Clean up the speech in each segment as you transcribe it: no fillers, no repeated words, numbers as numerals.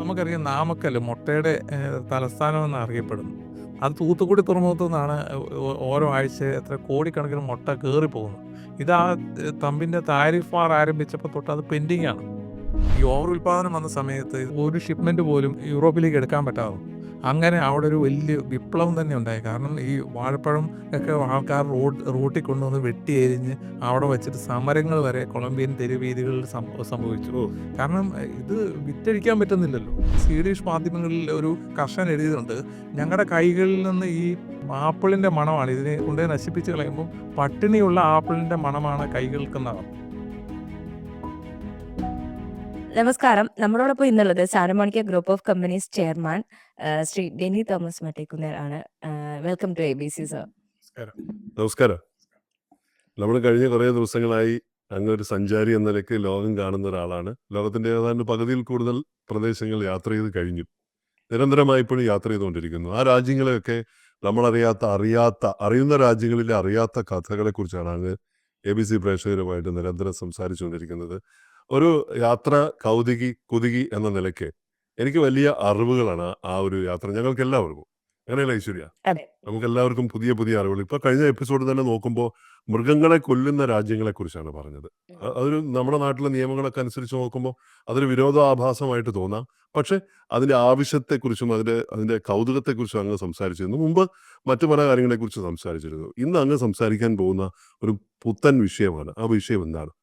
നമുക്കറിയാം നാമക്കല് മുട്ടയുടെ തലസ്ഥാനമെന്ന് അറിയപ്പെടുന്നു. അത് തൂത്തുക്കുടി തുറമുഖത്തു നിന്നാണ് ഓരോ ആഴ്ച എത്ര കോടിക്കണക്കിന് മുട്ട കേറിപ്പോകുന്നത്. ഇത് ആ തമ്പിന്റെ താരിഫ് വാർ ആരംഭിച്ചപ്പോൾ തൊട്ട് അത് പെൻഡിങ്ങാണ്. ഈ ഓവർ ഉൽപാദനം വന്ന സമയത്ത് ഒരു ഷിപ്മെന്റ് പോലും യൂറോപ്പിലേക്ക് എടുക്കാൻ പറ്റാതെ വന്നു. അങ്ങനെ അവിടെ ഒരു വലിയ വിപ്ലവം തന്നെ ഉണ്ടായി. കാരണം ഈ വാഴപ്പഴം ഒക്കെ ആൾക്കാർ റോട്ടിൽ കൊണ്ടുവന്ന് വെട്ടി എരിഞ്ഞ് അവിടെ വെച്ചിട്ട് സമരങ്ങൾ വരെ കൊളംബിയൻ തെരുവീഥികളിൽ സംഭവിച്ചു. ഓ കാരണം ഇത് വിറ്റഴിക്കാൻ പറ്റുന്നില്ലല്ലോ. സ്വീഡിഷ് മാധ്യമങ്ങളിൽ ഒരു കർഷകൻ എഴുതിയിട്ടുണ്ട്, ഞങ്ങളുടെ കൈകളിൽ നിന്ന് ഈ ആപ്പിളിന്റെ മണമാണ്, ഇതിനെ കൊണ്ടുപോയി നശിപ്പിച്ച് കളയുമ്പോൾ പട്ടിണിയുള്ള ആപ്പിളിന്റെ മണമാണ് കൈകൾക്കെന്നാണ്. നമസ്കാരം. നമ്മളോടൊപ്പം ഇന്നുള്ളത് Saramanikya group of companies chairman Shri Deni Thomas Mattekunnel ആണ്. Welcome to ABC sir. നമസ്കാരം. നമ്മൾ കഴിഞ്ഞ കുറേ ദിവസങ്ങളായി അങ്ങ് ഒരു സഞ്ചാരി എന്ന നിലയ്ക്ക് ലോകം കാണുന്ന ഒരാളാണ്. ലോകത്തിന്റെ ഏതാണ്ട് പകുതിയിൽ കൂടുതൽ പ്രദേശങ്ങൾ യാത്ര ചെയ്ത് കഴിഞ്ഞു. നിരന്തരമായി ഇപ്പോഴും യാത്ര ചെയ്തുകൊണ്ടിരിക്കുന്നു. ആ രാജ്യങ്ങളെയൊക്കെ അറിയുന്ന രാജ്യങ്ങളിലെ അറിയാത്ത കഥകളെ കുറിച്ചാണ് അങ്ങ് ABC പ്രേക്ഷകരുമായിട്ട് നിരന്തരം സംസാരിച്ചുകൊണ്ടിരിക്കുന്നത്. ഒരു യാത്ര കുതുകി എന്ന നിലയ്ക്ക് എനിക്ക് വലിയ അറിവുകളാണ് ആ ഒരു യാത്ര ഞങ്ങൾക്ക് എല്ലാവർക്കും. അങ്ങനെയല്ല ഐശ്വര്യ? അതെ. നമുക്ക് എല്ലാവർക്കും പുതിയ പുതിയ അറിവുകൾ. ഇപ്പൊ കഴിഞ്ഞ എപ്പിസോഡ് തന്നെ നോക്കുമ്പോൾ മൃഗങ്ങളെ കൊല്ലുന്ന രാജ്യങ്ങളെ കുറിച്ചാണ് പറഞ്ഞത്. അതൊരു നമ്മുടെ നാട്ടിലെ നിയമങ്ങളൊക്കെ അനുസരിച്ച് നോക്കുമ്പോൾ അതൊരു വിരോധാഭാസമായിട്ട് തോന്നാം. പക്ഷെ അതിന്റെ ആവശ്യത്തെക്കുറിച്ചും അതിന്റെ കൗതുകത്തെക്കുറിച്ചും അങ്ങ് സംസാരിച്ചിരുന്നു. മുമ്പ് മറ്റു പല കാര്യങ്ങളെക്കുറിച്ച് സംസാരിച്ചിരുന്നു. ഇന്ന് അങ്ങ് സംസാരിക്കാൻ പോകുന്ന ഒരു പുത്തൻ വിഷയമാണ്. ആ വിഷയം എന്താണ്?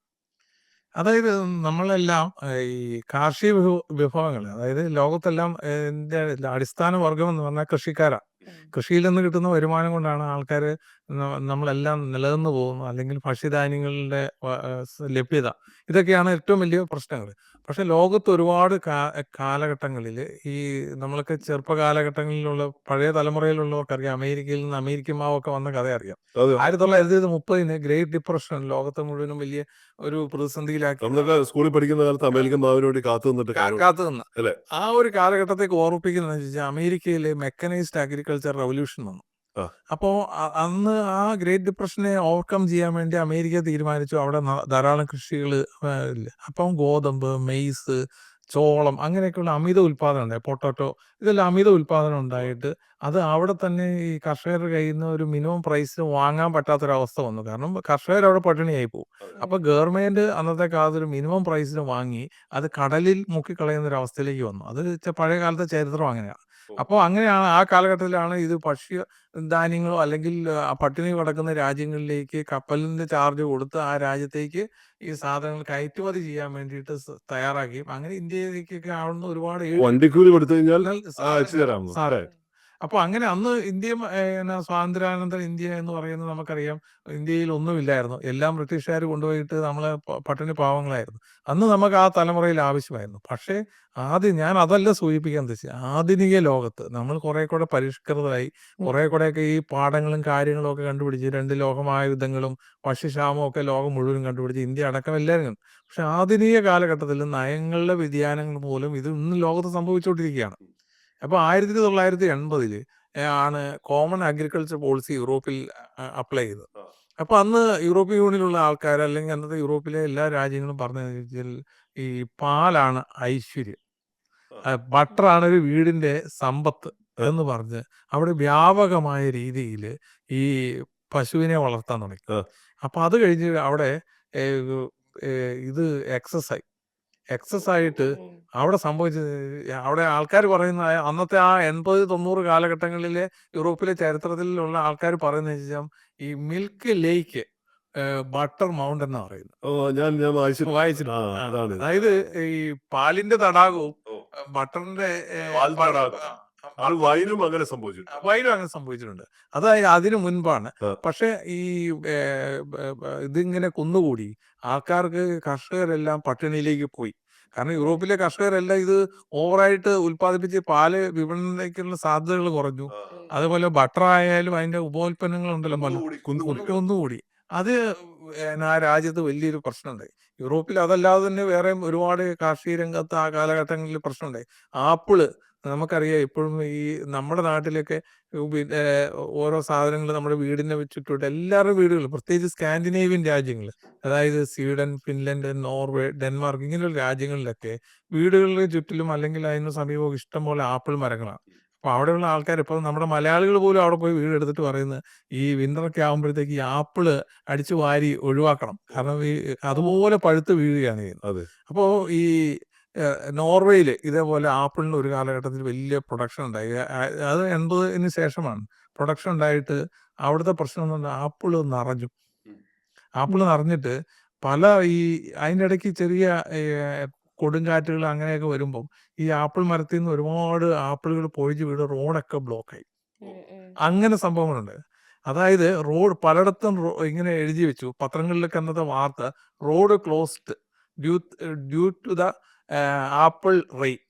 അതായത് നമ്മളെല്ലാം ഈ കാർഷിക വിഭവങ്ങൾ, അതായത് ലോകത്തെല്ലാം അടിസ്ഥാന വർഗം എന്ന് പറഞ്ഞാൽ കൃഷിക്കാരാ. കൃഷിയിൽ നിന്ന് കിട്ടുന്ന വരുമാനം കൊണ്ടാണ് ആൾക്കാർ നമ്മളെല്ലാം നിലനിന്ന് പോകുന്നത്. അല്ലെങ്കിൽ ഭക്ഷ്യധാന്യങ്ങളുടെ ലഭ്യത, ഇതൊക്കെയാണ് ഏറ്റവും വലിയ പ്രശ്നങ്ങൾ. പക്ഷെ ലോകത്ത് ഒരുപാട് കാലഘട്ടങ്ങളിൽ ഈ നമ്മളൊക്കെ ചെറുപ്പ കാലഘട്ടങ്ങളിലുള്ള പഴയ തലമുറയിലുള്ളവർക്കറിയാം, അമേരിക്കയിൽ നിന്ന് അമേരിക്കൻ മാവൊക്കെ വന്ന കഥ അറിയാം. 1930 ഗ്രേറ്റ് ഡിപ്രഷൻ ലോകത്തെ മുഴുവനും വലിയ ഒരു പ്രതിസന്ധിയിലാക്കി. നമ്മളൊക്കെ സ്കൂളിൽ പഠിക്കുന്ന കാലത്ത് അമേരിക്കൻ മാവിന് വേണ്ടി കാത്തു കാത്തുനിന്ന അല്ലേ? ആ ഒരു കാലഘട്ടത്തേക്ക് ഓർമ്മിപ്പിക്കുന്നത് വെച്ചാൽ അമേരിക്കയിലെ മെക്കനൈസ്ഡ് അഗ്രികൾച്ചർ റവല്യൂഷൻ വന്നു. ആ. അപ്പോൾ അന്ന് ആ ഗ്രേറ്റ് ഡിപ്രഷനെ ഓവർകം ചെയ്യാൻ വേണ്ടി അമേരിക്ക തീരുമാനിച്ചു അവിടെ ധാരാളം കൃഷികൾ ഇല്ല. അപ്പം ഗോതമ്പ്, മെയ്സ്, ചോളം അങ്ങനെയൊക്കെയുള്ള അമിത ഉൽപാദനം ഉണ്ടായി. പൊട്ടാറ്റോ, ഇതെല്ലാം അമിത ഉൽപാദനം ഉണ്ടായിട്ട് അത് അവിടെ തന്നെ ഈ കർഷകരുടെ കയ്യിൽ നിന്ന് ഒരു മിനിമം പ്രൈസിന് വാങ്ങാൻ പറ്റാത്തൊരവസ്ഥ വന്നു. കാരണം കർഷകർ അവിടെ പട്ടിണിയായി പോകും. അപ്പൊ ഗവൺമെന്റ് അന്നത്തെ കാലത്ത് ഒരു മിനിമം പ്രൈസിന് വാങ്ങി അത് കടലിൽ മുക്കിക്കളയുന്ന ഒരു അവസ്ഥയിലേക്ക് വന്നു. അത് പഴയ കാലത്തെ ചരിത്രം അങ്ങനെയാണ്. അപ്പോൾ അങ്ങനെയാണ് ആ കാലഘട്ടത്തിലാണ് ഇത് ഭക്ഷ്യ ധാന്യങ്ങളോ അല്ലെങ്കിൽ പട്ടിണി കിടക്കുന്ന രാജ്യങ്ങളിലേക്ക് കപ്പലിന്റെ ചാർജ് കൊടുത്ത് ആ രാജ്യത്തേക്ക് ഈ സാധനങ്ങൾ കയറ്റുമതി ചെയ്യാൻ വേണ്ടിയിട്ട് തയ്യാറാക്കുകയും അങ്ങനെ ഇന്ത്യയിലേക്കൊക്കെ ആവുന്ന ഒരുപാട് വണ്ടിക്കൂലി കൊടുത്തു കഴിഞ്ഞാൽ സാധനം. അപ്പൊ അങ്ങനെ അന്ന് ഇന്ത്യ സ്വാതന്ത്ര്യാനന്തര ഇന്ത്യ എന്ന് പറയുന്നത് നമുക്കറിയാം, ഇന്ത്യയിൽ ഒന്നുമില്ലായിരുന്നു. എല്ലാം ബ്രിട്ടീഷുകാർ കൊണ്ടുപോയിട്ട് നമ്മളെ പട്ടിണി പാവങ്ങളായിരുന്നു. അന്ന് നമുക്ക് ആ തലമുറയിൽ ആവശ്യമായിരുന്നു. പക്ഷേ ആദ്യം ഞാൻ അതല്ല സൂചിപ്പിക്കാൻ ഉദ്ദേശിച്ചത്, ആധുനിക ലോകത്ത് നമ്മൾ കുറെ കൂടെ പരിഷ്കൃതരായി, കുറെ കൂടെയൊക്കെ ഈ പാഠങ്ങളും കാര്യങ്ങളും ഒക്കെ കണ്ടുപിടിച്ച് 2 ലോകമഹായുദ്ധങ്ങളും ഭക്ഷ്യക്ഷാമവും ഒക്കെ ലോകം മുഴുവൻ കണ്ടുപിടിച്ച് ഇന്ത്യ അടക്കം എല്ലാവരും കണ്ടു. പക്ഷെ ആധുനിക കാലഘട്ടത്തിൽ നയങ്ങളുടെ വ്യതിയാനങ്ങൾ മൂലം ഇത് ഇന്ന് ലോകത്ത് സംഭവിച്ചുകൊണ്ടിരിക്കുകയാണ്. അപ്പോൾ 1980 ആണ് കോമൺ അഗ്രികൾച്ചർ പോളിസി യൂറോപ്പിൽ അപ്ലൈ ചെയ്തത്. അപ്പൊ അന്ന് യൂറോപ്യൻ യൂണിയനിലുള്ള ആൾക്കാർ, അല്ലെങ്കിൽ അന്നത്തെ യൂറോപ്പിലെ എല്ലാ രാജ്യങ്ങളും പറഞ്ഞതെന്ന് വെച്ചാൽ ഈ പാലാണ് ഐശ്വര്യം, ബട്ടറാണ് ഒരു വീടിന്റെ സമ്പത്ത് എന്ന് പറഞ്ഞ് അവിടെ വ്യാപകമായ രീതിയിൽ ഈ പശുവിനെ വളർത്താൻ തുടങ്ങി. അപ്പൊ അത് കഴിഞ്ഞ് അവിടെ ഇത് എക്സസ് ആയിട്ട് അവിടെ സംഭവിച്ചത്, അവിടെ ആൾക്കാർ പറയുന്ന അന്നത്തെ ആ 80-90 കാലഘട്ടങ്ങളിലെ യൂറോപ്പിലെ ചരിത്രത്തിലുള്ള ആൾക്കാർ പറയുന്നത് വെച്ചാൽ ഈ മിൽക്ക് ലേക്ക് ബട്ടർ മൗണ്ട് എന്നാ പറയുന്നത്. ഞാൻ വായിച്ചിട്ടുണ്ട്. അതാണ്. അതായത് ഈ പാലിന്റെ തടാകവും ബട്ടറിന്റെ വൈനും അങ്ങനെ സംഭവിച്ചിട്ടുണ്ട്. വൈനും അങ്ങനെ സംഭവിച്ചിട്ടുണ്ട്. അതായത് അതിനു മുൻപാണ്. പക്ഷെ ഈ ഇതിങ്ങനെ കുന്നുകൂടി ആൾക്കാർക്ക്, കർഷകരെല്ലാം പട്ടിണിയിലേക്ക് പോയി. കാരണം യൂറോപ്പിലെ കർഷകരെല്ലാം ഇത് ഓവറായിട്ട് ഉൽപ്പാദിപ്പിച്ച് പാല് വിപണനത്തിലേക്കുള്ള സാധ്യതകൾ കുറഞ്ഞു. അതുപോലെ ബട്ടർ ആയാലും അതിന്റെ ഉപോൽപ്പന്നങ്ങളുണ്ടല്ലോ കുന്നുകൂടി. അത് ആ രാജ്യത്ത് വലിയൊരു പ്രശ്നമുണ്ടായി. യൂറോപ്പിൽ അതല്ലാതെ തന്നെ വേറെ ഒരുപാട് കാർഷിക രംഗത്ത് ആ കാലഘട്ടങ്ങളിൽ പ്രശ്നമുണ്ടായി. ആപ്പിള് നമുക്കറിയാം ഇപ്പോഴും ഈ നമ്മുടെ നാട്ടിലൊക്കെ പിന്നെ ഓരോ സാധനങ്ങൾ നമ്മുടെ വീടിനെ ചുറ്റോട്ട് എല്ലാവരുടെ വീടുകളിലും പ്രത്യേകിച്ച് സ്കാൻഡിനേവിയൻ രാജ്യങ്ങൾ, അതായത് സ്വീഡൻ, ഫിൻലൻഡ്, നോർവേ, ഡെൻമാർക്ക് ഇങ്ങനെയുള്ള രാജ്യങ്ങളിലൊക്കെ വീടുകളുടെ ചുറ്റിലും അല്ലെങ്കിൽ അതിന് സമീപം ഇഷ്ടംപോലെ ആപ്പിൾ മരങ്ങളാണ്. അപ്പൊ അവിടെയുള്ള ആൾക്കാർ ഇപ്പൊ നമ്മുടെ മലയാളികൾ പോലും അവിടെ പോയി വീട് എടുത്തിട്ട് പറയുന്നത് ഈ വിന്ററൊക്കെ ആകുമ്പോഴത്തേക്ക് ഈ ആപ്പിള് അടിച്ചു വാരി ഒഴിവാക്കണം, കാരണം ഈ അതുപോലെ പഴുത്ത് വീഴുകയാണ് ചെയ്യുന്നത്. അതെ. അപ്പോ ഈ നോർവേയിൽ ഇതേപോലെ ആപ്പിളിന് ഒരു കാലഘട്ടത്തിൽ വലിയ പ്രൊഡക്ഷൻ ഉണ്ടായി. അത് 80-ന് ശേഷമാണ് പ്രൊഡക്ഷൻ ഉണ്ടായിട്ട് അവിടുത്തെ പ്രശ്നം എന്ന് പറഞ്ഞാൽ ആപ്പിള് നിറഞ്ഞു. ആപ്പിള് നിറഞ്ഞിട്ട് പല ഈ അതിൻ്റെ ഇടയ്ക്ക് ചെറിയ കൊടുങ്കാറ്റുകൾ അങ്ങനെയൊക്കെ വരുമ്പം ഈ ആപ്പിൾ മരത്തിൽ നിന്ന് ഒരുപാട് ആപ്പിളുകൾ പൊഴിഞ്ഞ് വീട് റോഡൊക്കെ ബ്ലോക്കായി. അങ്ങനെ സംഭവങ്ങളുണ്ട്. അതായത് റോഡ് പലയിടത്തും ഇങ്ങനെ എഴുതി വെച്ചു പത്രങ്ങളിലൊക്കെ അന്നത്തെ വാർത്ത, road closed due to the apple rain.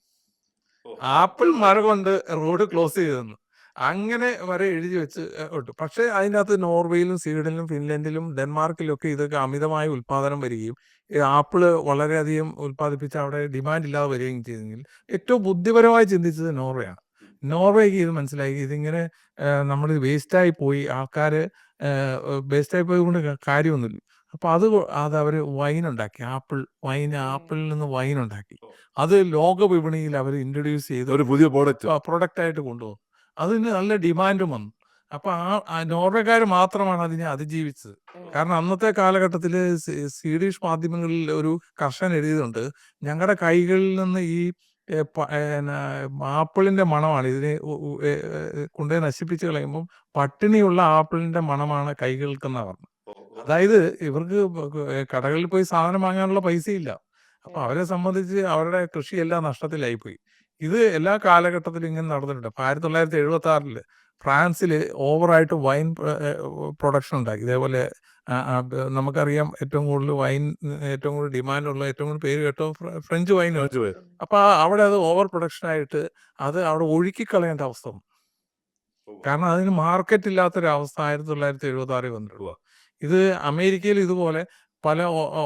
Apple മഴ കൊണ്ട് റോഡ് ക്ലോസ് ചെയ്തെന്ന് അങ്ങനെ വരെ എഴുതി വെച്ച് ഉണ്ട്. പക്ഷേ അതിനകത്ത് നോർവേയിലും സ്വീഡനിലും ഫിൻലൻഡിലും ഡെൻമാർക്കിലും ഒക്കെ ഇതൊക്കെ അമിതമായ ഉൽപാദനം വരികയും ഈ ആപ്പിള് വളരെയധികം ഉൽപ്പാദിപ്പിച്ച് അവിടെ ഡിമാൻഡ് ഇല്ലാതെ വരികയും ചെയ്തെങ്കിൽ ഏറ്റവും ബുദ്ധിപരമായി ചിന്തിച്ചത് നോർവേയാണ്. നോർവേക്ക് ഇത് മനസ്സിലായി, ഇതിങ്ങനെ നമ്മൾ വേസ്റ്റായി പോയി, ആൾക്കാർ വേസ്റ്റായി പോയത് കൊണ്ട് കാര്യമൊന്നുമില്ല. അപ്പൊ അത് അവര് വൈൻ ഉണ്ടാക്കി, ആപ്പിളിൽ നിന്ന് വൈൻ ഉണ്ടാക്കി. അത് ലോക വിപണിയിൽ അവർ ഇൻട്രൊഡ്യൂസ് ചെയ്ത് ഒരു പുതിയ പ്രോഡക്റ്റ്. പ്രൊഡക്റ്റ് ആയിട്ട് കൊണ്ടുവന്നു. അതിന് നല്ല ഡിമാൻഡും വന്നു. അപ്പൊ ആ നോർവേക്കാർ മാത്രമാണ് അതിനെ അതിജീവിച്ചത്. കാരണം അന്നത്തെ കാലഘട്ടത്തിൽ സ്വീഡിഷ് മാധ്യമങ്ങളിൽ ഒരു കർഷകൻ എഴുതിയതുണ്ട്, ഞങ്ങളുടെ കൈകളിൽ നിന്ന് ഈ ആപ്പിളിന്റെ മണമാണ് ഇതിനെ കൊണ്ടുപോയി നശിപ്പിച്ച് കളയുമ്പോൾ പട്ടിണിയുള്ള ആപ്പിളിന്റെ മണമാണ് കൈകൾക്കെന്നാ പറഞ്ഞു. അതായത് ഇവർക്ക് കടകളിൽ പോയി സാധനം വാങ്ങാനുള്ള പൈസയില്ല. അപ്പൊ അവരെ സംബന്ധിച്ച് അവരുടെ കൃഷിയെല്ലാം നഷ്ടത്തിലായിപ്പോയി. ഇത് എല്ലാ കാലഘട്ടത്തിലും ഇങ്ങനെ നടന്നിട്ടുണ്ട്. അപ്പൊ 1976 ഫ്രാൻസില് ഓവറായിട്ട് വൈൻ പ്രൊഡക്ഷൻ ഉണ്ടാക്കി. ഇതേപോലെ നമുക്കറിയാം ഏറ്റവും കൂടുതൽ വൈൻ, ഏറ്റവും കൂടുതൽ ഡിമാൻഡുള്ള, ഏറ്റവും കൂടുതൽ പേര് കേട്ടോ ഫ്രഞ്ച് വൈൻ. അപ്പൊ അവിടെ അത് ഓവർ പ്രൊഡക്ഷൻ ആയിട്ട് അത് അവിടെ ഒഴുക്കിക്കളയേണ്ട അവസ്ഥ വന്നു. കാരണം അതിന് മാർക്കറ്റ് ഇല്ലാത്തൊരു അവസ്ഥ 1976 വന്നിട്ടുള്ളൂ. ഇത് അമേരിക്കയിൽ ഇതുപോലെ പല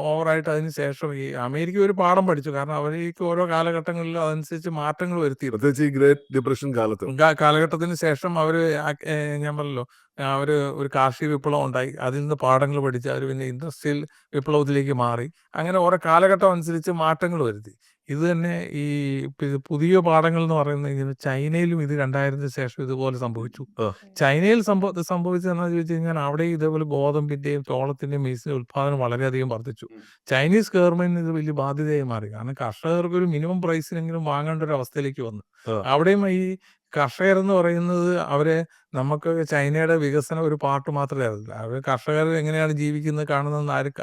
ഓവറായിട്ട് അതിന് ശേഷം ഈ അമേരിക്ക ഒരു പാഠം പഠിച്ചു. കാരണം അവർക്ക് ഓരോ കാലഘട്ടങ്ങളിൽ അതനുസരിച്ച് മാറ്റങ്ങൾ വരുത്തിയിരുന്നു. പ്രത്യേകിച്ച് ഈ ഗ്രേറ്റ് ഡിപ്രഷൻ കാലഘട്ടത്തിന് ശേഷം അവര് ഞാൻ പറഞ്ഞല്ലോ, അവര് ഒരു കാർഷിക വിപ്ലവം ഉണ്ടായി. അതിൽ നിന്ന് പാഠങ്ങൾ പഠിച്ച് അവർ പിന്നെ ഇൻഡസ്ട്രിയൽ വിപ്ലവത്തിലേക്ക് മാറി. അങ്ങനെ ഓരോ കാലഘട്ടം അനുസരിച്ച് മാറ്റങ്ങൾ വരുത്തി. ഇത് തന്നെ ഈ പുതിയ പാഠങ്ങൾ എന്ന് പറയുന്നത് ചൈനയിലും ഇത് 2000-ന് ശേഷം ഇതുപോലെ സംഭവിച്ചു. ചൈനയിൽ സംഭവിച്ചത് എന്താണെന്ന് ചോദിച്ചു കഴിഞ്ഞാൽ അവിടെ ഇതേപോലെ ഗോതമ്പിന്റെയും ചോളത്തിന്റെയും മെയ്സിന്റെ ഉത്പാദനം വളരെയധികം വർദ്ധിച്ചു. ചൈനീസ് ഗവൺമെന്റിന് ഇത് വലിയ ബാധ്യതയായി മാറി. കാരണം കർഷകർക്ക് ഒരു മിനിമം പ്രൈസിനെങ്കിലും വാങ്ങേണ്ട ഒരു അവസ്ഥയിലേക്ക് വന്നു. അവിടെയും ഈ കർഷകർ എന്ന് പറയുന്നത് നമുക്ക് ചൈനയുടെ വികസനം ഒരു പാർട്ട് മാത്രമേ അറിയില്ല. അവർ കർഷകർ എങ്ങനെയാണ് ജീവിക്കുന്നത് കാണുന്നതെന്ന് ആരും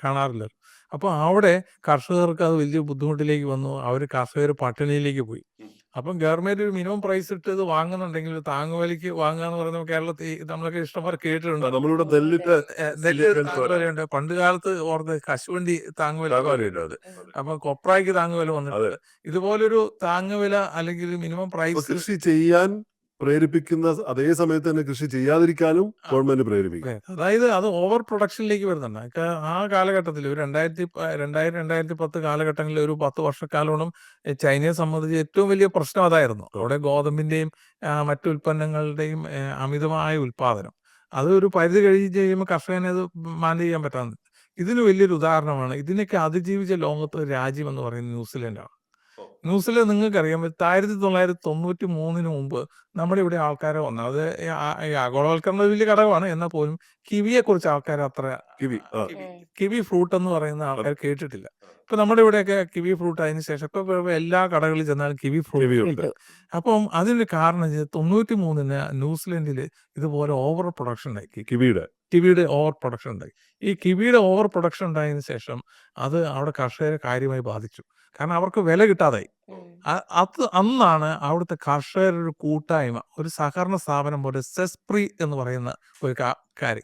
കാണാറില്ല. അപ്പൊ അവിടെ കർഷകർക്ക് അത് വലിയ ബുദ്ധിമുട്ടിലേക്ക് വന്നു. അവർ കർഷകർ പട്ടിണിയിലേക്ക് പോയി. അപ്പം ഗവൺമെന്റ് ഒരു മിനിമം പ്രൈസ് ഇട്ട് ഇത് വാങ്ങുന്നുണ്ടെങ്കിൽ താങ്ങുവിലയ്ക്ക് വാങ്ങുക എന്ന് പറയുന്നത് കേരളത്തിൽ നമ്മളൊക്കെ ഇഷ്ടംപോലെ കേട്ടിട്ടുണ്ട്. നമ്മളിവിടെ താങ്ങുവിലയുണ്ട്. പണ്ട് കാലത്ത് ഓർത്ത് കശുവണ്ടി താങ്ങുവില. അപ്പൊ കൊപ്രായ്ക്ക് താങ്ങുവില വന്നിട്ടുണ്ട്. ഇതുപോലൊരു താങ്ങുവില അല്ലെങ്കിൽ മിനിമം പ്രൈസ് കൃഷി ചെയ്യാൻ പ്രേരിപ്പിക്കുന്ന അതേ സമയത്ത് തന്നെ കൃഷി ചെയ്യാതിരിക്കാനും ഗവൺമെന്റ് പ്രേരിപ്പിക്കും. അതായത് അത് ഓവർ പ്രൊഡക്ഷനിലേക്ക് വരുന്നുണ്ട്. ആ കാലഘട്ടത്തിൽ ഒരു 2000-2010 കാലഘട്ടങ്ങളിൽ ഒരു 10 വർഷക്കാലോളം ചൈനയെ സംബന്ധിച്ച് ഏറ്റവും വലിയ പ്രശ്നം അതായിരുന്നു. അവിടെ ഗോതമ്പിന്റെയും മറ്റു ഉൽപ്പന്നങ്ങളുടെയും അമിതമായ ഉൽപാദനം. അത് ഒരു പരിധി കഴിഞ്ഞ് കഴിയുമ്പോൾ കർഷകനെ അത് മാനേജ് ചെയ്യാൻ പറ്റാതെ. ഇതിന് വലിയൊരു ഉദാഹരണമാണ്. ഇതിനൊക്കെ അതിജീവിച്ച ലോകത്ത് രാജ്യം എന്ന് പറയുന്നത് ന്യൂസിലൻഡാണ്. ന്യൂസിലൻഡ് നിങ്ങൾക്കറിയാം 1993 മുമ്പ് നമ്മുടെ ഇവിടെ ആൾക്കാരെ വന്നു. അത് ആഗോളവൽക്കരണ വലിയ ഘടകമാണ്. എന്നാൽ പോലും കിവിയെ കുറിച്ച് ആൾക്കാർ അത്ര കിവി ഫ്രൂട്ട് എന്ന് പറയുന്ന ആൾക്കാർ കേട്ടിട്ടില്ല. ഇപ്പൊ നമ്മുടെ ഇവിടെയൊക്കെ കിവി ഫ്രൂട്ട് അതിന് ശേഷം ഇപ്പൊ എല്ലാ കടകളിൽ ചെന്നാലും കിവി ഫ്രൂട്ട്. അപ്പം അതിന് കാരണം 93-ന് ന്യൂസിലൻഡില് ഇതുപോലെ ഓവർ പ്രൊഡക്ഷൻ ഉണ്ടായി. കിവിയുടെ ഓവർ പ്രൊഡക്ഷൻ ഉണ്ടായി. ഈ കിവിയുടെ ഓവർ പ്രൊഡക്ഷൻ ഉണ്ടായതിനു ശേഷം അത് അവിടെ കർഷകരെ കാര്യമായി ബാധിച്ചു. കാരണം അവർക്ക് വില കിട്ടാതായി. അന്നാണ് അവിടുത്തെ കർഷകരുടെ ഒരു കൂട്ടായ്മ, ഒരു സഹകരണ സ്ഥാപനം പോലെ സെസ്പ്രി എന്ന് പറയുന്ന ഒരു കാര്യം,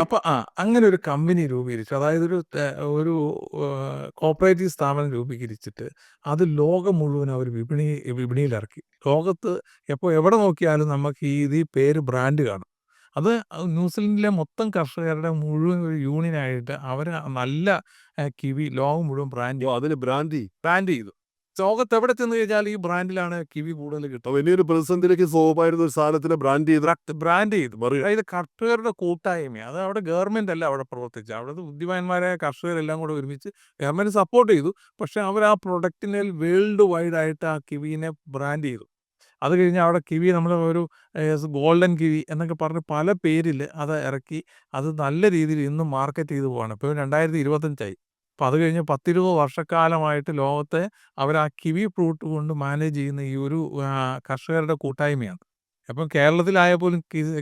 അപ്പൊ അങ്ങനെ ഒരു കമ്പനി രൂപീകരിച്ചു. അതായത് ഒരു കോപ്പറേറ്റീവ് സ്ഥാപനം രൂപീകരിച്ചിട്ട് അത് ലോകം മുഴുവൻ അവർ വിപണിയിലിറക്കി. ലോകത്ത് എവിടെ നോക്കിയാലും നമുക്ക് ഈ പേര് ബ്രാൻഡ് കാണും. അത് ന്യൂസിലൻഡിലെ മൊത്തം കർഷകരുടെ മുഴുവൻ ഒരു യൂണിയനായിട്ട് അവർ നല്ല കിവി ലോകം മുഴുവൻ അതിന് ബ്രാൻഡി ബ്രാൻഡ് ചെയ്തു. ലോകത്ത് എവിടെ ചെന്ന് കഴിഞ്ഞാൽ ഈ ബ്രാൻഡിലാണ് കിവി കൂടുതൽ കിട്ടുന്നത്. വലിയൊരു പ്രതിസന്ധിയിലേക്ക് സോപ്പായിരുന്ന ഒരു സാധനത്തിന് ബ്രാൻഡ് ചെയ്ത് ബ്രാൻഡ് ചെയ്തു. അതായത് കർഷകരുടെ കൂട്ടായ്മ, അത് അവിടെ ഗവൺമെന്റ് അല്ല അവിടെ പ്രവർത്തിച്ചത്. അവിടുത്തെ ബുദ്ധിമാന്മാരായ കർഷകരെല്ലാം കൂടെ ഒരുമിച്ച് ഗവൺമെന്റ് സപ്പോർട്ട് ചെയ്തു. പക്ഷെ അവർ ആ പ്രൊഡക്റ്റിനെ വേൾഡ് വൈഡ് ആയിട്ട് ആ കിവിനെ ബ്രാൻഡ് ചെയ്തു. അത് കഴിഞ്ഞ് അവിടെ കിവി നമ്മൾ ഒരു ഗോൾഡൻ കിവി എന്നൊക്കെ പറഞ്ഞ് പല പേരിൽ അത് ഇറക്കി. അത് നല്ല രീതിയിൽ ഇന്നും മാർക്കറ്റ് ചെയ്തു പോവാണ്. ഇപ്പോൾ 2025 അപ്പോൾ അത് കഴിഞ്ഞ് 10-20 വർഷക്കാലമായിട്ട് ലോകത്തെ അവർ ആ കിവി ഫ്രൂട്ട് കൊണ്ട് മാനേജ് ചെയ്യുന്ന ഈ ഒരു കർഷകരുടെ കൂട്ടായ്മയാണ്. അപ്പം കേരളത്തിലായാൽ പോലും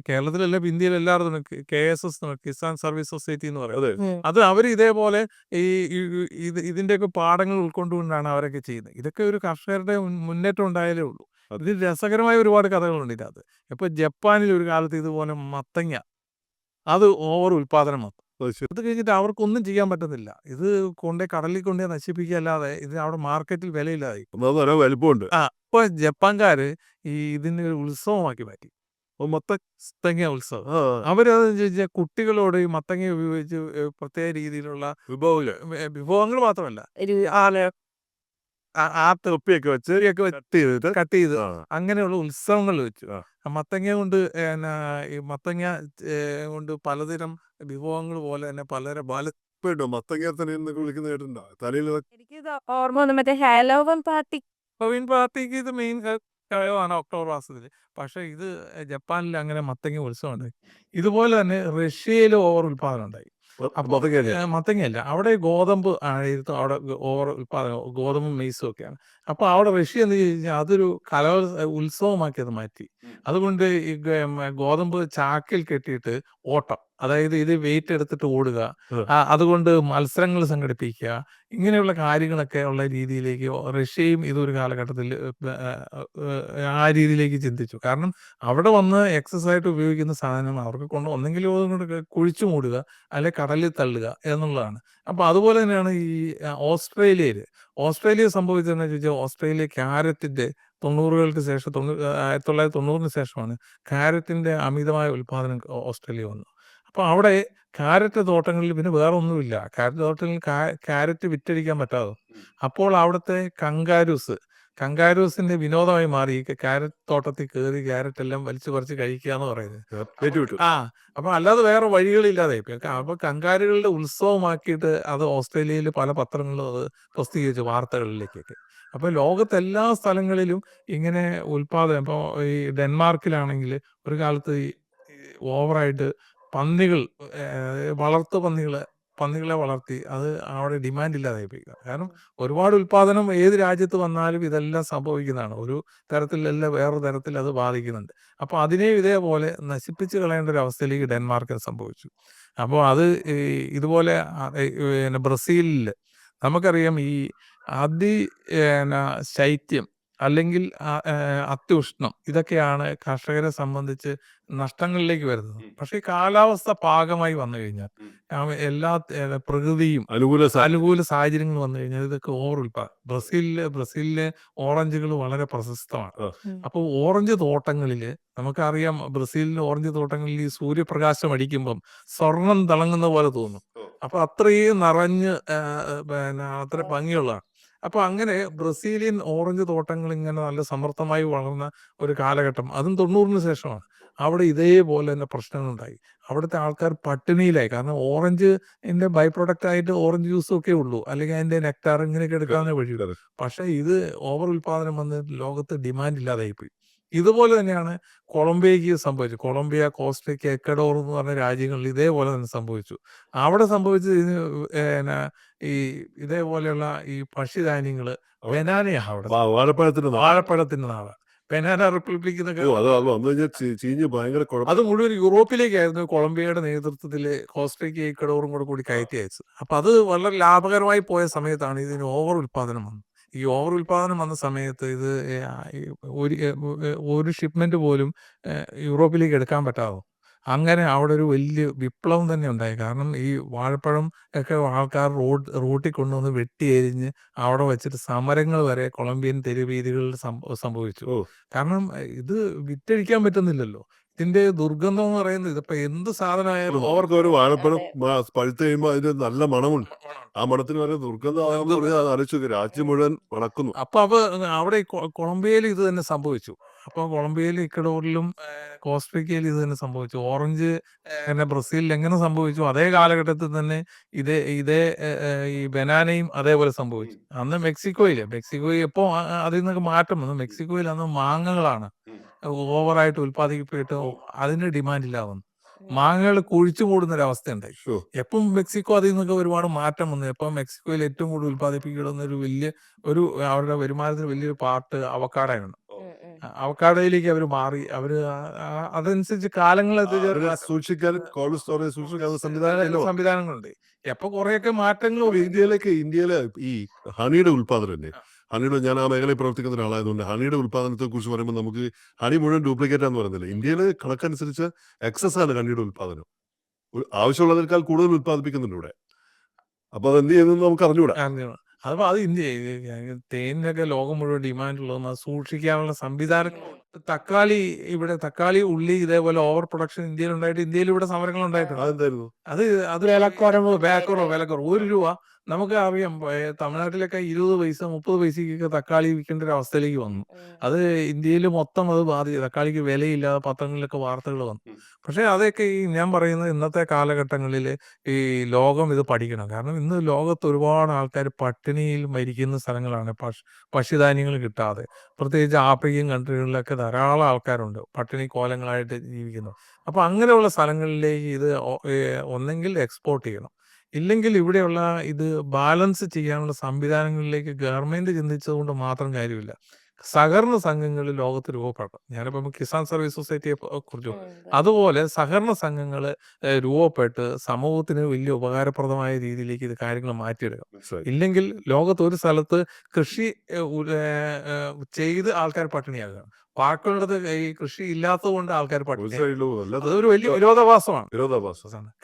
കേരളത്തിലല്ല, ഇന്ത്യയിൽ എല്ലായിടത്തും KSS കിസാൻ സർവീസ് സൊസൈറ്റി എന്ന് പറയും. അത് അവർ ഇതേപോലെ ഈ ഇതിൻ്റെയൊക്കെ പാഠങ്ങൾ ഉൾക്കൊണ്ടുകൊണ്ടാണ് അവരൊക്കെ ചെയ്യുന്നത്. ഇതൊക്കെ ഒരു കർഷകരുടെ മുന്നേറ്റം ഉണ്ടായാലേ ഉള്ളൂ. ഇതിൽ രസകരമായ ഒരുപാട് കഥകളുണ്ട് ഇതിനകത്ത്. ഇപ്പോൾ ജപ്പാനിൽ ഒരു കാലത്ത് ഇതുപോലെ മത്തങ്ങ അത് ഓവർ ഉൽപാദനം വന്നു. അത് കഴിഞ്ഞിട്ട് അവർക്കൊന്നും ചെയ്യാൻ പറ്റുന്നില്ല. ഇത് കടലിൽ കൊണ്ടേ നശിപ്പിക്കുക അല്ലാതെ ഇത് അവിടെ മാർക്കറ്റിൽ വിലയില്ലാതായി. വലിപ്പമുണ്ട്. അപ്പോൾ ജപ്പാൻകാർ ഇതിനെ ഒരു ഉത്സവമാക്കി മാറ്റി. മത്തങ്ങ ഉത്സവം. അവരത് ചോദിച്ചാൽ കുട്ടികളോട് ഈ മത്തങ്ങ ഉപയോഗിച്ച് പ്രത്യേക രീതിയിലുള്ള വിഭവങ്ങൾ മാത്രമല്ല, തൊപ്പിയൊക്കെ വെച്ച് കട്ട് ചെയ്ത് അങ്ങനെയുള്ള ഉത്സവങ്ങൾ വെച്ചു. മത്തങ്ങ കൊണ്ട് ഈ മത്തങ്ങ കൊണ്ട് പലതരം വിഭവങ്ങൾ പോലെ തന്നെ മത്തങ്ങ വിളിക്കുന്ന കേട്ടിട്ടുണ്ടോ? തലയിൽ എനിക്കിത് ഓർമ്മ വന്നു, മറ്റേ ഹാലോവൻ പാർട്ടിക്ക് ഇത് മെയിൻ ആണ് ഒക്ടോബർ മാസത്തിൽ. പക്ഷെ ഇത് ജപ്പാനിൽ അങ്ങനെ മത്തങ്ങ ഉത്സവം ഉണ്ടായി. ഇതുപോലെ തന്നെ റഷ്യയിൽ ഓവർ ഉൽപാദനം ഉണ്ടായി. മത്തങ്ങയല്ല, അവിടെ ഗോതമ്പ് ആയിരുന്നു അവിടെ ഓവർ ഉൽപാദനം. ഗോതമ്പും മെയ്സും ഒക്കെയാണ്. അപ്പോൾ അവിടെ റഷ്യ എന്ന് കഴിഞ്ഞാൽ അതൊരു ഉത്സവമാക്കി അത് മാറ്റി. അതുകൊണ്ട് ഈ ഗോതമ്പ് ചാക്കിൽ കെട്ടിയിട്ട് ഓട്ടം, അതായത് ഇത് വെയിറ്റ് എടുത്തിട്ട് ഓടുക, അതുകൊണ്ട് മത്സരങ്ങൾ സംഘടിപ്പിക്കുക, ഇങ്ങനെയുള്ള കാര്യങ്ങളൊക്കെ ഉള്ള രീതിയിലേക്ക് റഷ്യയും ഇതൊരു കാലഘട്ടത്തിൽ ആ രീതിയിലേക്ക് ചിന്തിച്ചു. കാരണം അവിടെ വന്ന് എക്സസ് ആയിട്ട് ഉപയോഗിക്കുന്ന സാധനം അവർക്ക് കൊണ്ട് ഒന്നെങ്കിലും അതുകൊണ്ട് കുഴിച്ചു മൂടുക, അല്ലെ കടലിൽ തള്ളുക എന്നുള്ളതാണ്. അപ്പോൾ അതുപോലെ തന്നെയാണ് ഈ ഓസ്ട്രേലിയ സംഭവിച്ചതെന്ന് ചോദിച്ചാൽ, ഓസ്ട്രേലിയ ക്യാരറ്റിന്റെ 90-കൾക്ക് ശേഷം 1990-ന് ശേഷമാണ് ക്യാരറ്റിന്റെ അമിതമായ ഉൽപാദനം ഓസ്ട്രേലിയ വന്നു. അപ്പോൾ അവിടെ ക്യാരറ്റ് തോട്ടങ്ങളിൽ പിന്നെ വേറെ ഒന്നുമില്ല. ക്യാരറ്റ് തോട്ടങ്ങളിൽ ക്യാരറ്റ് വിറ്റഴിക്കാൻ പറ്റാതെ. അപ്പോൾ അവിടുത്തെ കങ്കാരൂസിന്റെ വിനോദമായി മാറി ക്യാരറ്റ് തോട്ടത്തിൽ കയറി ക്യാരറ്റ് എല്ലാം വലിച്ചു പറിച്ച് കഴിക്കുക എന്ന് പറയുന്നത്. അപ്പൊ അല്ലാതെ വേറെ വഴികളില്ലാതെ അപ്പൊ കങ്കാരുകളുടെ ഉത്സവമാക്കിയിട്ട് അത് ഓസ്ട്രേലിയയിൽ പല പത്രങ്ങളും അത് പ്രസിദ്ധീകരിച്ചു, വാർത്തകളിലേക്കൊക്കെ. അപ്പൊ ലോകത്തെ എല്ലാ സ്ഥലങ്ങളിലും ഇങ്ങനെ ഉൽപാദനം. ഇപ്പോൾ ഈ ഡെൻമാർക്കിലാണെങ്കിൽ ഒരു കാലത്ത് ഈ ഓവറായിട്ട് പന്നികളെ വളർത്തി അത് അവിടെ ഡിമാൻഡ് ഇല്ലാതായി പോയി. കാരണം ഒരുപാട് ഉൽപാദനം ഏത് രാജ്യത്ത് വന്നാലും ഇതെല്ലാം സംഭവിക്കുന്നതാണ്. ഒരു തരത്തിലല്ല വേറൊരു തരത്തിൽ അത് ബാധിക്കുന്നുണ്ട്. അപ്പോൾ അതിനെ ഇതേപോലെ നശിപ്പിച്ച് കളയേണ്ട ഒരു അവസ്ഥയിലേക്ക് ഡെൻമാർക്കിൽ സംഭവിച്ചു. അപ്പോൾ അത് ഇതുപോലെ ബ്രസീലിൽ നമുക്കറിയാം ഈ ശൈത്യം അല്ലെങ്കിൽ അത്യുഷ്ണം ഇതൊക്കെയാണ് കർഷകരെ സംബന്ധിച്ച് നഷ്ടങ്ങളിലേക്ക് വരുന്നത്. പക്ഷെ ഈ കാലാവസ്ഥ പാകമായി വന്നു കഴിഞ്ഞാൽ എല്ലാ പ്രകൃതിയും അനുകൂല സാഹചര്യങ്ങൾ വന്നു കഴിഞ്ഞാൽ ഇതൊക്കെ ഓവർ ബ്രസീലിലെ ഓറഞ്ചുകൾ വളരെ പ്രശസ്തമാണ്. അപ്പോൾ ഓറഞ്ച് തോട്ടങ്ങളിൽ നമുക്കറിയാം, ബ്രസീലിലെ ഓറഞ്ച് തോട്ടങ്ങളിൽ ഈ സൂര്യപ്രകാശം അടിക്കുമ്പം സ്വർണം തിളങ്ങുന്ന പോലെ തോന്നും. അപ്പൊ അത്രയും നിറഞ്ഞ് അത്ര ഭംഗിയുള്ളതാണ്. അപ്പൊ അങ്ങനെ ബ്രസീലിയൻ ഓറഞ്ച് തോട്ടങ്ങൾ ഇങ്ങനെ നല്ല സമൃദ്ധമായി വളർന്ന ഒരു കാലഘട്ടം, അതും 90-ന് ശേഷമാണ്. അവിടെ ഇതേപോലെ തന്നെ പ്രശ്നങ്ങളുണ്ടായി. അവിടുത്തെ ആൾക്കാർ പട്ടിണിയിലായി. കാരണം ഓറഞ്ചിന്റെ ബൈ പ്രൊഡക്റ്റ് ആയിട്ട് ഓറഞ്ച് ജ്യൂസും ഒക്കെ ഉള്ളൂ, അല്ലെങ്കിൽ അതിന്റെ നെക്ടാർ ഇങ്ങനെയൊക്കെ എടുക്കാവുന്ന വഴിയുള്ളൂ. പക്ഷെ ഇത് ഓവർ ഉൽപാദനം വന്ന് ലോകത്ത് ഡിമാൻഡ് ഇല്ലാതായി പോയി. ഇതുപോലെ തന്നെയാണ് കൊളംബിയക്ക് സംഭവിച്ചു. കൊളംബിയ, കോസ്റ്ററിക്ക, എക്വഡോർ എന്ന് പറഞ്ഞ രാജ്യങ്ങളിൽ ഇതേപോലെ തന്നെ സംഭവിച്ചു. അവിടെ സംഭവിച്ചത് ഈ ഇതേപോലെയുള്ള ഈ ഭക്ഷ്യധാന്യങ്ങള് ബനാനയാണ് അവിടെ. വാഴപ്പഴത്തിന്റെ നാളാണ് ബനാന റിപ്പബ്ലിക് എന്നൊക്കെ. അത് മുഴുവൻ യൂറോപ്പിലേക്കായിരുന്നു കൊളംബിയയുടെ നേതൃത്വത്തിൽ കോസ്റ്ററിക്ക, എക്വഡോറും കൂടി കയറ്റി അയച്ചത്. അപ്പൊ അത് വളരെ ലാഭകരമായി പോയ സമയത്താണ് ഇതിന് ഓവർ ഉൽപാദനം വന്നത്. ഈ ഓവർ ഉൽപാദനം വന്ന സമയത്ത് ഇത് ഒരു ഷിപ്മെന്റ് പോലും യൂറോപ്പിലേക്ക് എടുക്കാൻ പറ്റാതെ. അങ്ങനെ അവിടെ ഒരു വലിയ വിപ്ലവം തന്നെ ഉണ്ടായി. കാരണം ഈ വാഴപ്പഴം ഒക്കെ ആൾക്കാർ റോട്ടിൽ കൊണ്ടുവന്ന് വെട്ടി എരിഞ്ഞ് അവിടെ വെച്ചിട്ട് സമരങ്ങൾ വരെ കൊളംബിയൻ തെരുവീതികളിൽ സംഭവിച്ചു. കാരണം ഇത് വിറ്റഴിക്കാൻ പറ്റുന്നില്ലല്ലോ. ഇതിന്റെ ദുർഗന്ധം എന്ന് പറയുന്നത് ഇതിപ്പോ എന്ത് സാധനമായാലും അവർക്ക് ഒരു വാഴപ്പഴം അതെ. പഴുത്ത് കഴിയുമ്പോൾ അതിന് നല്ല മണമുണ്ട്. ആ മണത്തിന് വരെ ദുർഗന്ധമാകുമ്പോൾ ആലോചിച്ചു രാജ്യം മുഴുവൻ മണക്കുന്നു. അപ്പൊ അവിടെ കൊളംബിയയിൽ ഇത് തന്നെ സംഭവിച്ചു. അപ്പൊ കൊളംബിയയിൽ ഇക്കഡോറിലും കോസ്റ്ററിക്കയിൽ ഇത് തന്നെ സംഭവിച്ചു. ഓറഞ്ച് ബ്രസീലിൽ എങ്ങനെ സംഭവിച്ചു അതേ കാലഘട്ടത്തിൽ തന്നെ ഇതേ ഈ ബനാനയും അതേപോലെ സംഭവിച്ചു. അന്ന് മെക്സിക്കോയിൽ എപ്പോ അതിൽ നിന്നൊക്കെ മാറ്റം വന്നു. മെക്സിക്കോയിൽ അന്ന് മാങ്ങകളാണ് ഓവറായിട്ട് ഉൽപ്പാദിക്കപ്പെട്ട് അതിന് ഡിമാൻഡ് ഇല്ലാവുന്നു. മാങ്ങകൾ കുഴിച്ചു മൂടുന്ന ഒരു അവസ്ഥ ഉണ്ടായി. എപ്പം മെക്സിക്കോ അതിൽ നിന്നൊക്കെ ഒരുപാട് മാറ്റം വന്നു. എപ്പം മെക്സിക്കോയിൽ ഏറ്റവും കൂടുതൽ ഉൽപ്പാദിപ്പിക്കുന്ന ഒരു അവരുടെ വരുമാനത്തിന് വലിയൊരു പാർട്ട് അവക്കാഡോയാണ്. അവക്കാഡോയിലേക്ക് അവർ മാറി. അതനുസരിച്ച് സൂക്ഷിക്കാൻ കോൾഡ് സ്റ്റോറേജ് സൂക്ഷിക്കാനുള്ള സംവിധാനം സംവിധാനങ്ങളുണ്ട്. എപ്പൊ കുറെയൊക്കെ മാറ്റങ്ങൾ ഇന്ത്യയിലെ ഈ ഹണിയുടെ ഉൽപാദനം ഹണിയുടെ ഞാൻ ആ മേഖലയിൽ പ്രവർത്തിക്കുന്ന ഒരാളായതുകൊണ്ട് ഹണിയുടെ ഉൽപാദനത്തെ കുറിച്ച് പറയുമ്പോൾ നമുക്ക് ഹണി മുഴുവൻ ഡ്യൂപ്ലിക്കേറ്റ് ആണെന്ന് പറയുന്നില്ല. ഇന്ത്യയിലെ കണക്കനുസരിച്ച് എക്സസ് ആണ് ഹണിയുടെ ഉൽപാദനം. ആവശ്യമുള്ളതിനേക്കാൾ കൂടുതൽ ഉൽപ്പാദിപ്പിക്കുന്നുണ്ട് ഇവിടെ. അപ്പൊ അത് എന്ത് ചെയ്യുന്നത് നമുക്ക് അറിഞ്ഞുകൂടാ. അപ്പൊ അത് തേനിനൊക്കെ ലോകം മുഴുവൻ ഡിമാൻഡ് ഉള്ളതും അത് സൂക്ഷിക്കാനുള്ള സംവിധാനങ്ങളുണ്ട്. തക്കാളി ഉള്ളി ഇതേപോലെ ഓവർ പ്രൊഡക്ഷൻ ഇന്ത്യയിൽ ഉണ്ടായിട്ട് ഇന്ത്യയിൽ ഇവിടെ സമരങ്ങൾ ഉണ്ടായിട്ടുണ്ട്. അതെന്തായിരുന്നു? അത് വിലക്കുറവ് ₹1 നമുക്ക് അറിയാം. തമിഴ്നാട്ടിലൊക്കെ 20 പൈസ 30 പൈസക്കൊക്കെ തക്കാളി വിൽക്കേണ്ട ഒരു അവസ്ഥയിലേക്ക് വന്നു. അത് ഇന്ത്യയിൽ മൊത്തം അത് ബാധിച്ചു. തക്കാളിക്ക് വിലയില്ലാതെ പത്രങ്ങളിലൊക്കെ വാർത്തകൾ വന്നു. പക്ഷെ അതൊക്കെ ഞാൻ പറയുന്നത് ഇന്നത്തെ കാലഘട്ടങ്ങളിൽ ഈ ലോകം ഇത് പഠിക്കണം. കാരണം ഇന്ന് ലോകത്ത് ഒരുപാട് ആൾക്കാർ പട്ടിണിയിൽ മരിക്കുന്ന സ്ഥലങ്ങളാണ്. ഭക്ഷ്യധാന്യങ്ങൾ കിട്ടാതെ. പ്രത്യേകിച്ച് ആഫ്രിക്കൻ കൺട്രികളിലൊക്കെ ധാരാളം ആൾക്കാരുണ്ട് പട്ടിണി കോലങ്ങളായിട്ട് ജീവിക്കുന്നു. അപ്പൊ അങ്ങനെയുള്ള സ്ഥലങ്ങളിലേക്ക് ഇത് ഒന്നെങ്കിൽ എക്സ്പോർട്ട് ചെയ്യണം, ഇല്ലെങ്കിൽ ഇവിടെയുള്ള ഇത് ബാലൻസ് ചെയ്യാനുള്ള സംവിധാനങ്ങളിലേക്ക് ഗവൺമെന്റ് ചിന്തിച്ചതുകൊണ്ട് മാത്രം കാര്യമില്ല. സഹകരണ സംഘങ്ങൾ ലോകത്ത് രൂപപ്പെടണം. ഞാനിപ്പം കിസാൻ സർവീസ് സൊസൈറ്റിയെ കുറിച്ചു അതുപോലെ സഹകരണ സംഘങ്ങൾ രൂപപ്പെട്ട് സമൂഹത്തിന് വലിയ ഉപകാരപ്രദമായ രീതിയിലേക്ക് ഇത് കാര്യങ്ങൾ മാറ്റിയെടുക്കാം. ഇല്ലെങ്കിൽ ലോകത്ത് ഒരു സ്ഥലത്ത് കൃഷി ചെയ്ത് ആൾക്കാർ പട്ടിണിയാകുകയാണ്. ബാക്കിയുള്ളത് ഈ കൃഷി ഇല്ലാത്തത് കൊണ്ട് ആൾക്കാർ അതൊരു വലിയ വിരോധാഭാസമാണ്.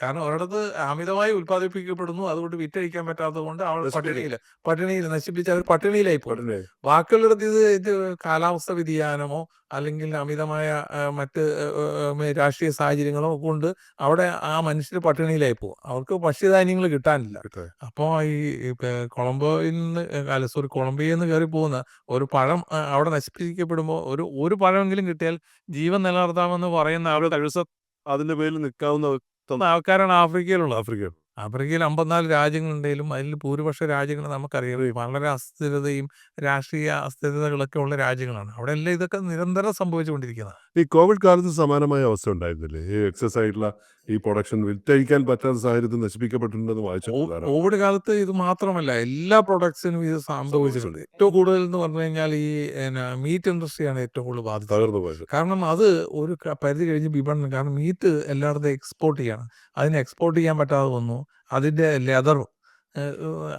കാരണം ഒരിടത്ത് അമിതമായി ഉൽപ്പാദിപ്പിക്കപ്പെടുന്നു, അതുകൊണ്ട് വിറ്റഴിക്കാൻ പറ്റാത്തത് കൊണ്ട് അവൾ പട്ടിണിയിൽ നശിപ്പിച്ച് അവർ പട്ടിണിയിലായി പോകും. ബാക്കിയുള്ളിടത്ത് ഇത് കാലാവസ്ഥ വ്യതിയാനമോ അല്ലെങ്കിൽ അമിതമായ മറ്റ് രാഷ്ട്രീയ സാഹചര്യങ്ങളോ കൊണ്ട് അവിടെ ആ മനുഷ്യർ പട്ടിണിയിലായി പോകും. അവർക്ക് ഭക്ഷ്യധാന്യങ്ങൾ കിട്ടാനില്ല. അപ്പോൾ കൊളംബിയയിൽ നിന്ന് കയറി പോകുന്ന ഒരു പഴം അവിടെ നശിപ്പിക്കപ്പെടുമ്പോൾ ഒരു പഴമെങ്കിലും കിട്ടിയാൽ ജീവൻ നിലനിർത്താമെന്ന് പറയുന്ന അതിന്റെ പേരിൽ നിൽക്കാവുന്ന ആൾക്കാരാണ് ആഫ്രിക്കയിൽ 54 രാജ്യങ്ങളുണ്ടെങ്കിലും അതിൽ ഭൂരിപക്ഷ രാജ്യങ്ങൾ നമുക്കറിയാം വളരെ അസ്ഥിരതയും രാഷ്ട്രീയ അസ്ഥിരതകളൊക്കെ ഉള്ള രാജ്യങ്ങളാണ്. അവിടെ എല്ലാം ഇതൊക്കെ നിരന്തരം സംഭവിച്ചുകൊണ്ടിരിക്കുന്നത്. ഈ കോവിഡ് കാലത്ത് സമാനമായ അവസ്ഥ ഉണ്ടായിരുന്നില്ലേ? ഈ എക്സസ് ആയിട്ടുള്ള ഈ പ്രൊഡക്ഷൻ വിറ്റഴിക്കാൻ പറ്റാത്ത സാഹചര്യത്തിൽ നശിപ്പിക്കപ്പെട്ടിട്ടുണ്ടെന്ന് വായിച്ചു. കോവിഡ് കാലത്ത് ഇത് മാത്രമല്ല, എല്ലാ പ്രൊഡക്ട്സിനും ഇത് സംഭവിച്ചിട്ടുണ്ട്. ഏറ്റവും കൂടുതൽ എന്ന് പറഞ്ഞു കഴിഞ്ഞാൽ ഈ മീറ്റ് ഇൻഡസ്ട്രിയാണ് ഏറ്റവും കൂടുതൽ ബാധിച്ചത്. കാരണം അത് ഒരു പരിധി കഴിഞ്ഞ് വിപണനം, കാരണം മീറ്റ് എല്ലായിടത്തും എക്സ്പോർട്ട് ചെയ്യണം. അതിന് എക്സ്പോർട്ട് ചെയ്യാൻ പറ്റാതെ വന്നു. അതിന്റെ ലെതറും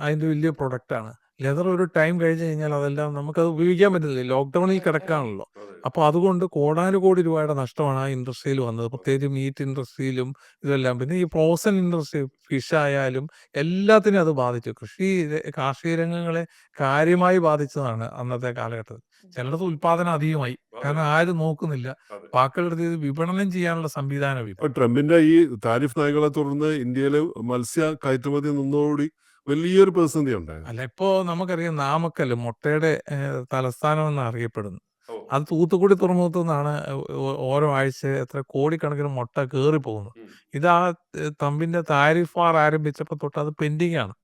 അതിന്റെ വലിയ പ്രൊഡക്റ്റാണ്. ലെതർ ഒരു ടൈം കഴിഞ്ഞ് കഴിഞ്ഞാൽ അതെല്ലാം നമുക്കത് ഉപയോഗിക്കാൻ പറ്റുന്നില്ല. ലോക്ക്ഡൌണിൽ കിടക്കാണല്ലോ. അപ്പോൾ അതുകൊണ്ട് കോടാനുകോടി രൂപയുടെ നഷ്ടമാണ് ആ ഇൻഡസ്ട്രിയിൽ വന്നത്. പ്രത്യേകിച്ച് മീറ്റ് ഇൻഡസ്ട്രിയിലും ഇതെല്ലാം. പിന്നെ ഈ ഫ്രോസൺ ഇൻഡസ്ട്രി, ഫിഷ് ആയാലും എല്ലാത്തിനും അത് ബാധിച്ചു. കാർഷിക രംഗങ്ങളെ കാര്യമായി ബാധിച്ചതാണ് അന്നത്തെ കാലഘട്ടത്തിൽ. ചിലടത്ത് ഉൽപാദനം അധികമായി, കാരണം ആരും നോക്കുന്നില്ല. ബാക്കിയുള്ളത് ഇത് വിപണനം ചെയ്യാനുള്ള സംവിധാനം. ട്രംപിന്റെ ഈ താരിഫ് നയങ്ങളെ തുടർന്ന് ഇന്ത്യയിലെ മത്സ്യ കയറ്റുമതി നിന്നോടി വലിയൊരു പ്രതിസന്ധി ഉണ്ടായി. അല്ല, ഇപ്പോ നമുക്കറിയാം നാമക്കൽ മുട്ടയുടെ തലസ്ഥാനം എന്ന് അറിയപ്പെടുന്നു. അത് തൂത്തുക്കുടി തുറമുഖത്തു നിന്നാണ് ഓരോ ആഴ്ച എത്ര കോടിക്കണക്കിന് മുട്ട കയറി പോകുന്നത്. ഇത് ആ ട്രംപിന്റെ താരിഫ് വാർ ആരംഭിച്ചപ്പോൾ തൊട്ട് അത് പെൻഡിങ് ആണ്.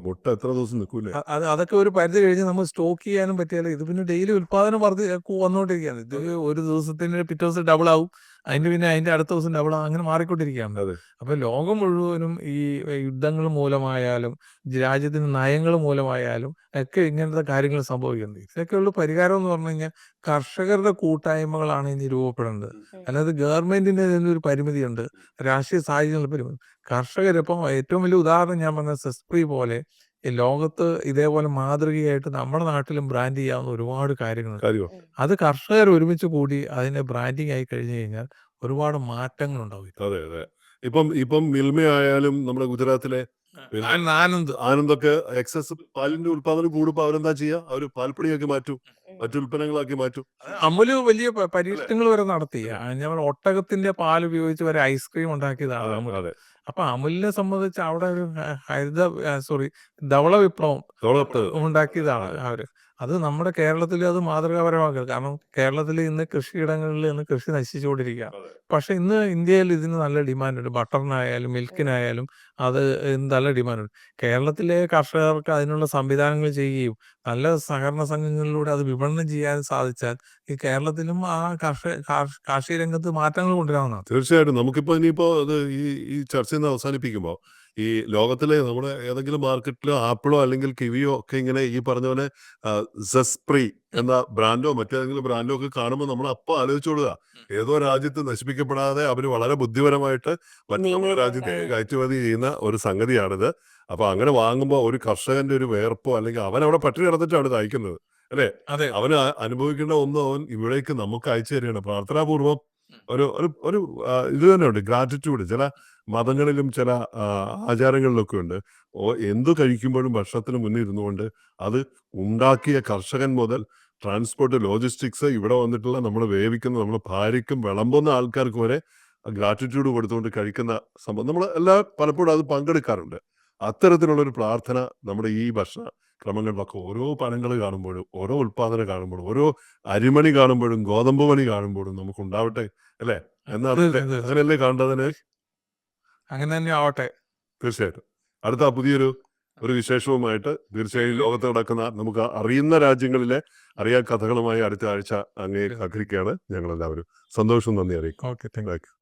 മുട്ട എത്ര ദിവസം നിൽക്കൂലേ? അതൊക്കെ ഒരു പരിധി കഴിഞ്ഞ് നമ്മൾ സ്റ്റോക്ക് ചെയ്യാനും പറ്റിയാലും ഇത് പിന്നെ ഡെയിലി ഉൽപാദനം വന്നുകൊണ്ടിരിക്കുകയാണ്. ഇത് ഒരു ദിവസത്തിന് പിറ്റേ ദിവസം ഡബിൾ ആവും, അതിന്റെ അടുത്ത ദിവസം ഡബിൾ ആവും, അങ്ങനെ മാറിക്കൊണ്ടിരിക്കുകയാണ്. അപ്പൊ ലോകം മുഴുവനും ഈ യുദ്ധങ്ങൾ മൂലമായാലും രാജ്യത്തിന് നയങ്ങൾ മൂലമായാലും ഒക്കെ ഇങ്ങനത്തെ കാര്യങ്ങൾ സംഭവിക്കുന്നത്. ഇതൊക്കെയുള്ള പരിഹാരം എന്ന് പറഞ്ഞു കഴിഞ്ഞാൽ കർഷകരുടെ കൂട്ടായ്മകളാണ് ഇനി രൂപപ്പെടേണ്ടത്. അല്ലാതെ ഗവൺമെന്റിന്റെ ഒരു പരിമിതിയുണ്ട്, രാഷ്ട്രീയ സാഹചര്യങ്ങളുടെ പരിമിതി. കർഷകരിപ്പം ഏറ്റവും വലിയ ഉദാഹരണം ഞാൻ പറഞ്ഞ സെസ്പ്രി പോലെ ഈ ലോകത്ത് ഇതേപോലെ മാതൃകയായിട്ട് നമ്മുടെ നാട്ടിലും ബ്രാൻഡ് ചെയ്യാവുന്ന ഒരുപാട് കാര്യങ്ങളുണ്ട്. അത് കർഷകർ ഒരുമിച്ച് കൂടി അതിനെ ബ്രാൻഡിങ് ആയി കഴിഞ്ഞു കഴിഞ്ഞാൽ ഒരുപാട് മാറ്റങ്ങൾ ഉണ്ടാവും. അതെ അതെ. ഇപ്പം മിൽമ ആയാലും നമ്മുടെ ഗുജറാത്തിലെ ആനന്ദൊക്കെ എക്സസ് പാലിന്റെ ഉൽപാദനം കൂടുമ്പോ അവരെന്താ ചെയ്യാ? അവര് പാൽപ്പൊടിയൊക്കെ മാറ്റും. മറ്റുൽപ്പന്നങ്ങളാക്കി മാറ്റും. അമുല് വലിയ പരീക്ഷണങ്ങൾ വരെ നടത്തി. ഞാൻ ഒട്ടകത്തിന്റെ പാൽ ഉപയോഗിച്ച് വരെ ഐസ്ക്രീം ഉണ്ടാക്കിയതാണ് അതെ, അമുൽ. അതെ. അപ്പൊ അമുലിനെ സംബന്ധിച്ച് അവിടെ ഒരു ധവള വിപ്ലവം തോളത്ത് ഉണ്ടാക്കിയതാണ് അവര്. അത് നമ്മുടെ കേരളത്തിൽ അത് മാതൃകാപരമാക്കുക. കാരണം കേരളത്തിൽ ഇന്ന് കൃഷിയിടങ്ങളിൽ ഇന്ന് കൃഷി നശിച്ചുകൊണ്ടിരിക്കുക. പക്ഷെ ഇന്ന് ഇന്ത്യയിൽ ഇതിന് നല്ല ഡിമാൻഡുണ്ട്. ബട്ടറിനായാലും മിൽക്കിനായാലും അത് നല്ല ഡിമാൻഡുണ്ട്. കേരളത്തിലെ കർഷകർക്ക് അതിനുള്ള സംവിധാനങ്ങൾ ചെയ്യുകയും നല്ല സഹകരണ സംഘങ്ങളിലൂടെ അത് വിപണനം ചെയ്യാൻ സാധിച്ചാൽ ഈ കേരളത്തിലും ആ കാർഷിക രംഗത്ത് മാറ്റങ്ങൾ കൊണ്ടുവരാവുന്നതാണ്. തീർച്ചയായിട്ടും നമുക്കിപ്പോ ഇനിയിപ്പോ അത് ഈ ചർച്ച ഇന്ന് അവസാനിപ്പിക്കുമ്പോൾ ഈ ലോകത്തിലെ നമ്മുടെ ഏതെങ്കിലും മാർക്കറ്റിലോ ആപ്പിളോ അല്ലെങ്കിൽ കിവിയോ ഒക്കെ ഇങ്ങനെ ഈ പറഞ്ഞ പോലെ സസ്പ്രി എന്ന ബ്രാൻഡോ മറ്റേതെങ്കിലും ബ്രാൻഡോ ഒക്കെ കാണുമ്പോൾ നമ്മൾ അപ്പോൾ ആലോചിച്ചോളുക ഏതോ രാജ്യത്ത് നശിപ്പിക്കപ്പെടാതെ അവർ വളരെ ബുദ്ധിപരമായിട്ട് മറ്റു രാജ്യത്തെ കയറ്റുമതി ചെയ്യുന്ന ഒരു സംഗതിയാണിത്. അപ്പൊ അങ്ങനെ വാങ്ങുമ്പോൾ ഒരു കർഷകന്റെ ഒരു വേർപ്പോ അല്ലെങ്കിൽ അവൻ അവിടെ പട്ടിണി കിടന്നിട്ടാണ് ഇത് അയക്കുന്നത് അല്ലെ, അതെ അവന് അനുഭവിക്കേണ്ട ഒന്നും അവൻ ഇവിടേക്ക് നമുക്ക് അയച്ചു തരികയാണ്. പ്രാർത്ഥനാപൂർവം ഒരു ഒരു ഒരു ഇത് തന്നെയുണ്ട്, ഗ്രാറ്റിറ്റ്യൂഡ്. ചില മതങ്ങളിലും ചില ആചാരങ്ങളിലൊക്കെ ഉണ്ട്. എന്തു കഴിക്കുമ്പോഴും ഭക്ഷണത്തിന് മുന്നിൽ ഇരുന്നുകൊണ്ട് അത് ഉണ്ടാക്കിയ കർഷകൻ മുതൽ ട്രാൻസ്പോർട്ട്, ലോജിസ്റ്റിക്സ്, ഇവിടെ വന്നിട്ടുള്ള നമ്മൾ വേവിക്കുന്ന നമ്മുടെ ഭാര്യയ്ക്കും വിളമ്പുന്ന ആൾക്കാർക്ക് വരെ ഗ്രാറ്റിറ്റ്യൂഡ് കൊടുത്തുകൊണ്ട് കഴിക്കുന്ന സംഭവം നമ്മൾ പലപ്പോഴും അത് പങ്കെടുക്കാറുണ്ട്. അത്തരത്തിലുള്ളൊരു പ്രാർത്ഥന നമ്മുടെ ഈ ഭക്ഷണ ക്രമങ്ങളിലൊക്കെ ഓരോ പഴങ്ങൾ കാണുമ്പോഴും ഓരോ ഉൽപ്പാദനം കാണുമ്പോഴും ഓരോ അരിമണി കാണുമ്പോഴും ഗോതമ്പ് മണി കാണുമ്പോഴും നമുക്ക് ഉണ്ടാവട്ടെ അല്ലേ എന്നാണ്. അങ്ങനെയല്ലേ കാണേണ്ടതിന്? അങ്ങനെ തന്നെ ആവട്ടെ. തീർച്ചയായിട്ടും അടുത്ത പുതിയൊരു വിശേഷവുമായിട്ട് തീർച്ചയായും ലോകത്ത് നടക്കുന്ന നമുക്ക് അറിയുന്ന രാജ്യങ്ങളിലെ അറിയാൻ കഥകളുമായി അടുത്ത ആഴ്ച അങ്ങേ ആഗ്രഹിക്കുകയാണ്. ഞങ്ങളെല്ലാവരും സന്തോഷം, നന്ദി അറിയിക്കും. Okay, thank you.